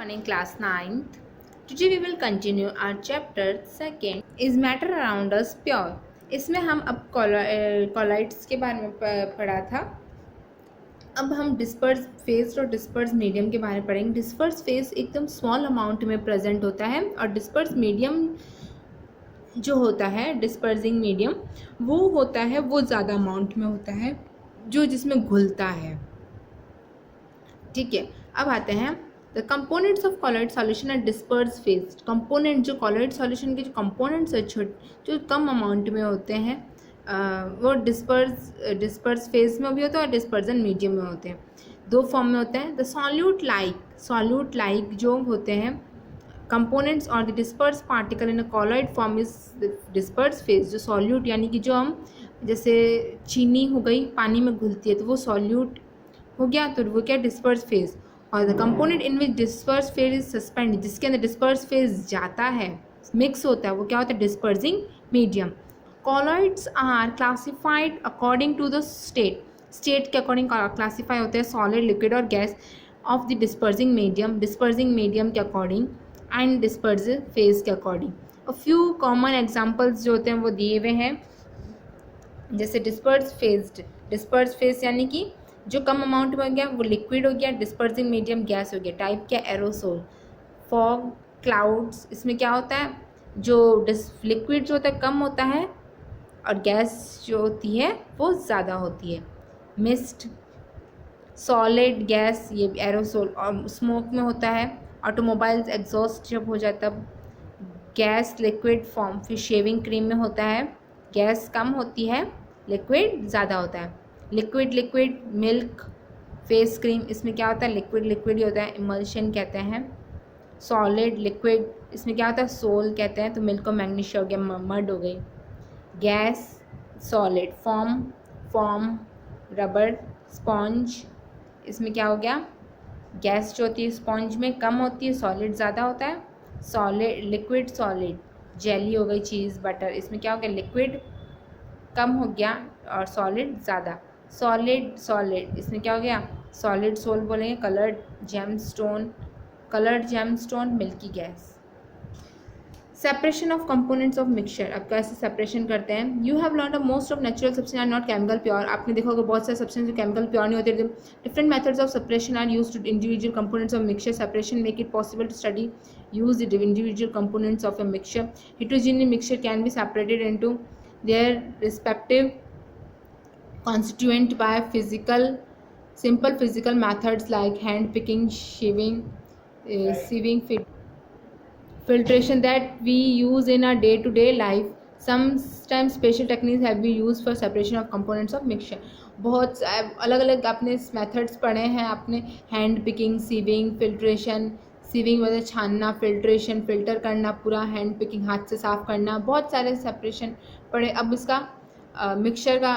morning, class 9th. Today we will continue our chapter 2nd is matter around us pure. इसमें हम अब colloids के बारे में पढ़ा था. अब हम डिस्पर्स फेज और डिस्पर्स मीडियम के बारे में पढ़ेंगे. डिस्पर्स फेज एकदम स्मॉल अमाउंट में प्रेजेंट होता है और डिस्पर्स मीडियम जो होता है, डिस्पर्सिंग मीडियम, वो होता है, वो ज़्यादा अमाउंट में होता है, जो जिसमें घुलता है. ठीक है, अब आते हैं the components of colloid solution at disperse phase. Component जो कॉलॉइड सॉल्यूशन के जो कंपोनेंट्स है जो कम अमाउंट में होते हैं वो डिस्पर्स फेज में भी होते हैं और डिस्पर्जन मीडियम में होते हैं. दो फॉर्म में होते हैं. द सॉल्यूट लाइक जो होते हैं कंपोनेंट्स और the disperse particle in a colloid form is disperse phase. जो सॉल्यूट यानी कि जो हम जैसे चीनी हो गई पानी में घुलती है तो वो सॉल्यूट हो गया, तो वो क्या डिस्पर्स फेज. और the component in which disperse phase is suspend, जिसके अंदर डिस्पर्स फेज जाता है, मिक्स होता है, वो क्या होता है dispersing medium. Colloids are classified according to the state के अकॉर्डिंग क्लासीफाई होते हैं सॉलिड, लिक्विड और gas of the dispersing medium के अकॉर्डिंग एंड डिस्पर्सिव फेज के according. A few common examples जो होते हैं वो दिए हुए हैं. जैसे डिस्पर्स फेज यानी कि जो कम अमाउंट में हो गया वो लिक्विड हो गया, डिस्पर्सिंग मीडियम गैस हो गया. टाइप क्या, एरोसोल, फॉग, क्लाउड्स. इसमें क्या होता है, जो लिक्विड जो होता है कम होता है और गैस जो होती है वो ज़्यादा होती है. मिस्ट, सॉलिड, गैस, ये एरोसोल. और स्मोक में होता है, ऑटोमोबाइल्स एग्जॉस्ट जब हो जाता है. Gas liquid form. फिर शेविंग क्रीम में होता है गैस कम होती है, लिक्विड ज़्यादा होता है. लिक्विड मिल्क, फेस क्रीम, इसमें क्या होता है लिक्विड ही होता है, इमल्शन कहते हैं. सॉलिड लिक्विड, इसमें क्या होता है सोल कहते हैं, तो मिल्क को मैग्नीशिया हो गया, मड हो गई. Gas solid. Form rubber, sponge, इसमें क्या हो गया गैस जो होती है स्पॉन्ज में कम होती है, सॉलिड ज़्यादा होता है. Solid liquid solid. जेली हो गई, चीज़, बटर, इसमें क्या हो गया लिक्विड कम हो गया और सॉलिड ज़्यादा. सॉलिड, इसमें क्या हो गया सॉलिड सोल बोलेंगे. Coloured gemstone, milky gas. Separation of components of mixture. अब कैसे सेपरेशन करते हैं. You have learn most of natural substance are not chemical pure. आपने देखा होगा बहुत सारे सब्सटेंस जो केमिकल प्योर नहीं होते. Different methods of separation are use to individual components of mixture. Separation make it possible to study use the individual components of a mixture. Heterogeneous mixture can be separated into their respective constituent by simple physical methods like hand picking, sieving, filtration that we use in our day-to-day life. Sometimes special techniques have been used for separation of components of mixture. बहुत अलग अलग आपने methods पढ़े हैं आपने. Hand picking, sieving मतलब छानना, filtration filter करना, पूरा हैंड पिकिंग हाथ से साफ करना, बहुत सारे सेपरेशन पढ़े. अब इसका मिक्सचर का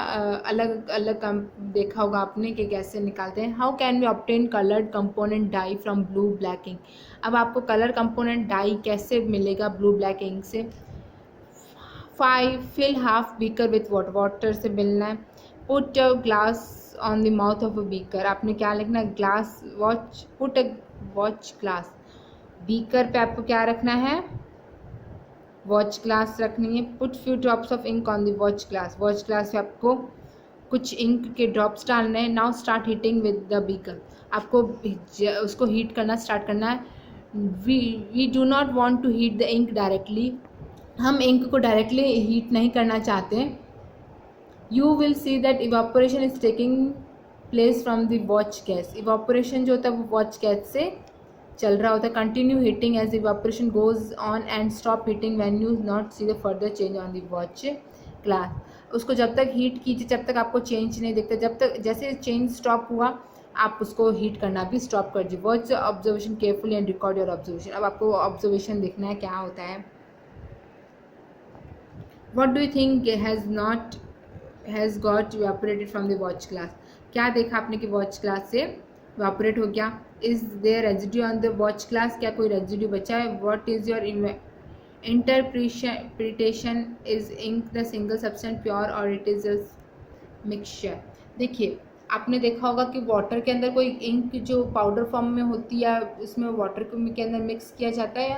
अलग अलग देखा होगा आपने कि कैसे निकालते हैं. How can we obtain coloured component dye from blue black ink. अब आपको कलर कंपोनेंट डाई कैसे मिलेगा ब्लू ब्लैक इंक से. 5 fill half beaker with water से मिलना है. Put a glass on the mouth of a beaker. आपने क्या लिखना है glass watch, put a watch glass. Beaker पे आपको क्या रखना है वॉच ग्लास रखनी है. Put few drops of ink on the watch glass पे आपको कुछ इंक के ड्रॉप्स डालने हैं. Now start heating with the beaker. आपको उसको हीट करना स्टार्ट करना है. We do not want to heat the ink directly. हम इंक को डायरेक्टली हीट नहीं करना चाहते. You will see that evaporation is taking place from the watch gas. Evaporation जो होता है वो वॉच गैस से चल रहा होता है. Continue heating as evaporation goes on and stop heating when you not see the further change on the watch glass. उसको जब तक हीट कीजिए जब तक आपको चेंज नहीं दिखता. जब तक जैसे चेंज स्टॉप हुआ आप उसको हीट करना भी स्टॉप कर दीजिए. Watch observation carefully and record your observation. अब आपको ऑब्जर्वेशन देखना है क्या होता है. What do you think has got evaporated from the watch glass. क्या देखा आपने कि वॉच ग्लास से इवेपोरेट हो गया. Is there residue on the watch glass. क्या कोई रेजिड्यू बचा है. What is your interpretation. Is ink the single substance pure और इट इज अ मिक्सचर. देखिए आपने देखा होगा कि वाटर के अंदर कोई इंक जो पाउडर फॉर्म में होती है या उसमें वाटर के अंदर मिक्स किया जाता है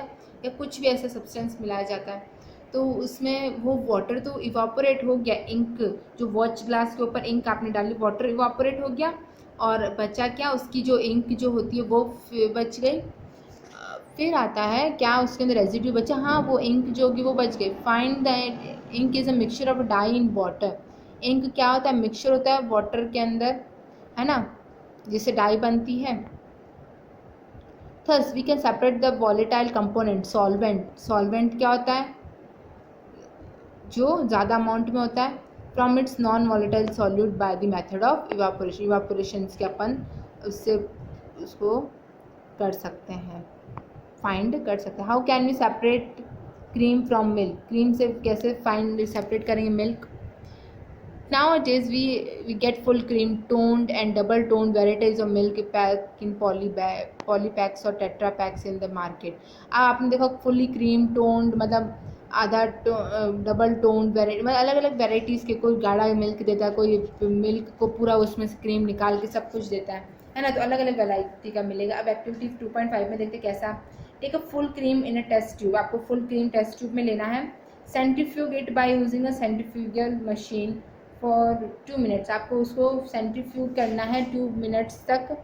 या कुछ भी ऐसा सब्सटेंस मिलाया जाता है, तो उसमें वो वाटर तो इवापोरेट हो गया, इंक जो वॉच ग्लास के ऊपर इंक आपने डाली, वाटर इवापोरेट हो गया और बचा क्या, उसकी जो इंक जो होती है वो बच गई। फिर आता है क्या, उसके अंदर रेजिड्यू बचा, हाँ वो इंक जो होगी वो बच गई। Find the ink is a mixture of dye in water. Ink क्या होता है, मिक्सचर होता है वाटर के अंदर, है ना, जिससे डाई बनती है। Thus we can separate the volatile component solvent. Solvent क्या होता है, जो ज़्यादा अमाउंट में होता है, from its non volatile solute by the method of evaporation. Evaporation के अपन उससे उसको कर सकते हैं, फाइंड कर सकते हैं। How can we separate cream from milk. Cream से कैसे फाइंड सेपरेट करेंगे milk. Nowadays we get full cream toned and double toned varieties of milk pack in polypacks और tetra packs in the market। अब आपने देखा fully cream toned मतलब आधा double toned variety, मतलब अलग अलग वेराइटीज़ के, कोई गाढ़ा मिल्क देता है, कोई मिल्क को पूरा उसमें से क्रीम निकाल के सब कुछ देता है ना, तो अलग अलग वेराइटी का मिलेगा। अब एक्टिविटी 2.5 में देखते कैसा। Take a full cream in a test tube. आपको फुल क्रीम टेस्ट ट्यूब में लेना है। Centrifuge it by using a centrifugal machine for 2 minutes. आपको उसको सेंट्रीफ्यूग करना है 2 मिनट्स तक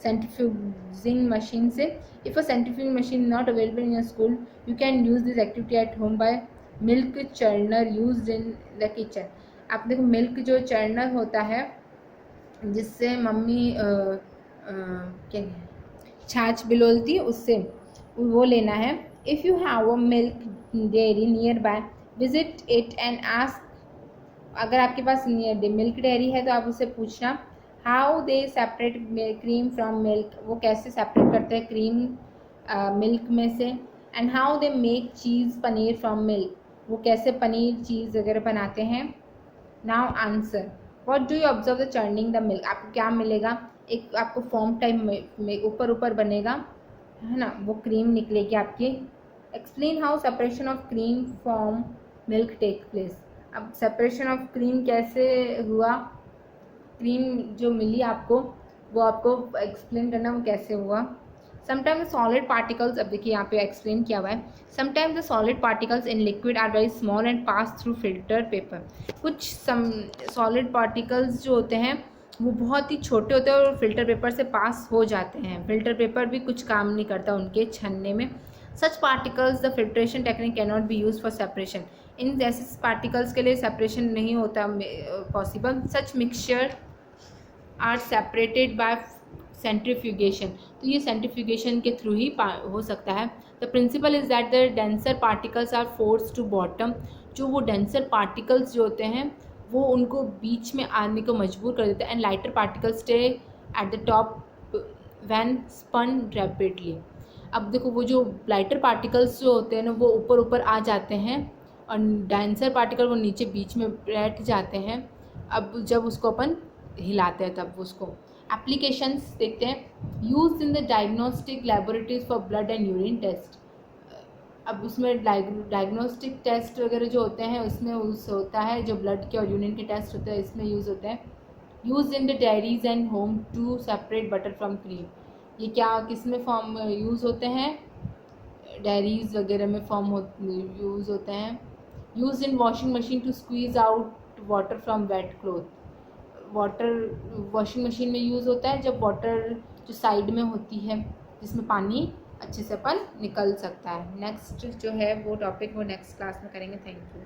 सेंट्रीफ्यूजिंग मशीन से। If a centrifuging machine not available in your school, you can use this activity at home by milk churner used in the kitchen. आप देखो milk जो churner होता है जिससे मम्मी क्या छाछ बिलोलती है, उससे वो लेना है। If you have a milk dairy near by, visit it and ask. अगर आपके पास मिल्क डेयरी है तो आप उससे पूछना how they separate cream from milk, वो कैसे सेपरेट करते हैं क्रीम मिल्क में से। And how they make cheese paneer from milk, वो कैसे पनीर चीज़ वगैरह बनाते हैं। Now answer, what do you observe the churning the milk. आपको क्या मिलेगा, एक आपको फॉर्म टाइप में ऊपर ऊपर बनेगा, है ना, वो क्रीम निकलेगी आपकी। Explain how separation of cream from milk take place. अब सेपरेशन ऑफ क्रीम कैसे हुआ, क्रीम जो मिली आपको वो आपको एक्सप्लेन करना वो कैसे हुआ। समटाइम्स द सॉलिड पार्टिकल्स, अब देखिए यहाँ पे एक्सप्लेन किया हुआ है। Sometimes the solid particles in liquid are very small and pass through filter paper. कुछ सॉलिड पार्टिकल्स जो होते हैं वो बहुत ही छोटे होते हैं और फिल्टर पेपर से पास हो जाते हैं। फिल्टर पेपर भी कुछ काम नहीं करता उनके छनने में। Such particles the filtration technique can not be use for separation. इन जैसे पार्टिकल्स के लिए सेपरेशन नहीं होता possible. Such mixture are separated by centrifugation, तो ये सेंट्रीफ्यूगेशन के थ्रू ही हो सकता है। The principle is that the denser particles are force to bottom. जो वो डेंसर पार्टिकल्स जो होते हैं वो उनको बीच में आने को मजबूर कर देते हैं। And lighter particles stay at the top when spun rapidly. अब देखो वो जो लाइटर पार्टिकल्स जो होते हैं ना वो ऊपर ऊपर आ जाते हैं और डेंसर पार्टिकल वो नीचे बीच में बैठ जाते हैं। अब जब उसको अपन हिलाते हैं तब उसको। एप्लीकेशंस देखते हैं। Use in the diagnostic laboratories for blood and urine test. अब उसमें डायग्नोस्टिक टेस्ट वगैरह जो होते हैं उसमें यूज़ होता है, जो ब्लड के और यूरिन के टेस्ट होते हैं इसमें यूज़ होते हैं। Use in the dairies and home to separate butter from cream. ये क्या किस में फॉर्म यूज़ होते हैं, डेयरीज वगैरह में यूज़ होते हैं। Use in washing machine to squeeze out water from wet cloth. Water washing machine में यूज़ होता है जब वाटर जो साइड में होती है जिसमें पानी अच्छे से अपन निकल सकता है। नेक्स्ट जो है वो टॉपिक वो नेक्स्ट क्लास में करेंगे। Thank you.